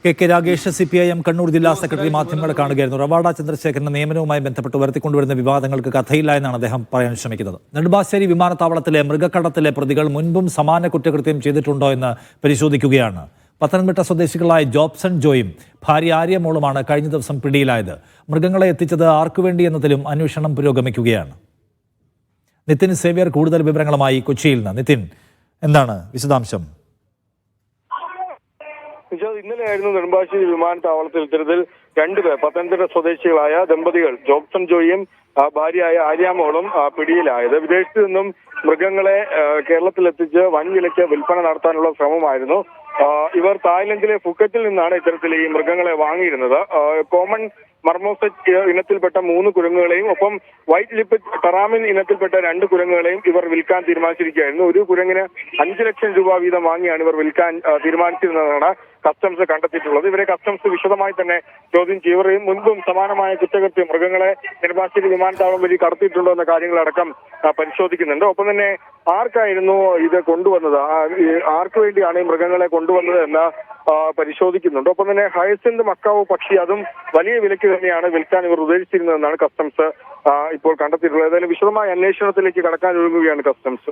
K Ragesh CPIM Kannur ജില്ലാ secretary മാധ്യമങ്ങളെ കാണുകയായിരുന്നു. റവാഡ ചന്ദ്രശേഖരന്റെ നിയമനവുമായി ബന്ധപ്പെട്ട് ഉയർത്തിക്കൊണ്ടുവരുന്ന വിവാദങ്ങൾക്ക് കഥയില്ല എന്നാണ് അദ്ദേഹം പറയാൻ ശ്രമിക്കുന്നത്. നെടുമ്പാശ്ശേരി വിമാനത്താവളത്തിലെ മൃഗക്കടത്തിലെ പ്രതികൾ മുൻപും സമാന കുറ്റകൃത്യം ചെയ്തിട്ടുണ്ടോ എന്ന് പരിശോധിക്കുകയാണ്. പത്തനംതിട്ട സ്വദേശികളായ ജോബ്സൺ ജോയും ഭാര്യ ആര്യമോളുമാണ് കഴിഞ്ഞ ദിവസം പിടിയിലായത്. മൃഗങ്ങളെ എത്തിച്ചത് ആർക്കുവേണ്ടി എന്നതിലും അന്വേഷണം പുരോഗമിക്കുകയാണ്. നിതിൻ സേവ്യർ കൂടുതൽ വിവരങ്ങളുമായി കൊച്ചിയിൽ നിന്ന്. നിതിൻ, എന്താണ് വിശദാംശം? ഇന്നലെയായിരുന്നു നെടുമ്പാശ്ശേരി വിമാനത്താവളത്തിൽ ഇത്തരത്തിൽ രണ്ടുപേർ പത്തനംതിട്ട സ്വദേശികളായ ദമ്പതികൾ ജോബ്സൺ ജോയിയും ഭാര്യയായ ആര്യാമോളും പിടിയിലായത്. വിദേശത്ത് നിന്നും മൃഗങ്ങളെ കേരളത്തിലെത്തിച്ച് വൻ വിലയ്ക്ക് വിൽപ്പന നടത്താനുള്ള ശ്രമമായിരുന്നു. ഇവർ തായ്ലൻഡിലെ ഫുക്കറ്റിൽ നിന്നാണ് ഇത്തരത്തിൽ ഈ മൃഗങ്ങളെ വാങ്ങിയിരുന്നത്. കോമൺ മർമോസെറ്റ് ഇനത്തിൽപ്പെട്ട 3 കുരങ്ങുകളെയും ഒപ്പം വൈറ്റ് ലിപ്പ് ടെറാമിൻ ഇനത്തിൽപ്പെട്ട 2 കുരങ്ങുകളെയും ഇവർ വിൽക്കാൻ തീരുമാനിച്ചിരിക്കുകയായിരുന്നു. ഒരു കുരങ്ങിന് 5 ലക്ഷം രൂപ വീതം വാങ്ങിയാണ് ഇവർ വിൽക്കാൻ തീരുമാനിച്ചിരുന്നതാണ് കസ്റ്റംസ് കണ്ടെത്തിയിട്ടുള്ളത്. ഇവരെ കസ്റ്റംസ് വിശദമായി തന്നെ ചോദ്യം ചെയ്യുകയും മുൻപും സമാനമായ കുറ്റകൃത്യം മൃഗങ്ങളെ നെടുമ്പാശ്ശേരി വിമാനത്താവളം വഴി കടത്തിയിട്ടുണ്ടോ എന്ന കാര്യങ്ങളടക്കം പരിശോധിക്കുന്നുണ്ട്. ഒപ്പം തന്നെ ആർക്കായിരുന്നു ഇത് കൊണ്ടുവന്നത്, ആർക്ക് വേണ്ടിയാണ് ഈ മൃഗങ്ങളെ കൊണ്ടുവന്നത് എന്ന് പരിശോധിക്കുന്നുണ്ട്. ഒപ്പം തന്നെ ഹയസിന്ത് മക്കാവോ പക്ഷി അതും വലിയ വിലയ്ക്ക് തന്നെയാണ് വിൽക്കാൻ ഇവർ ഉദ്ദേശിച്ചിരുന്നതെന്നാണ് കസ്റ്റംസ് ഇപ്പോൾ കണ്ടെത്തിയിട്ടുള്ളത്. ഏതായാലും വിശദമായ അന്വേഷണത്തിലേക്ക് കടക്കാൻ ഒരുങ്ങുകയാണ് കസ്റ്റംസ്.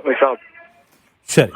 ശരി.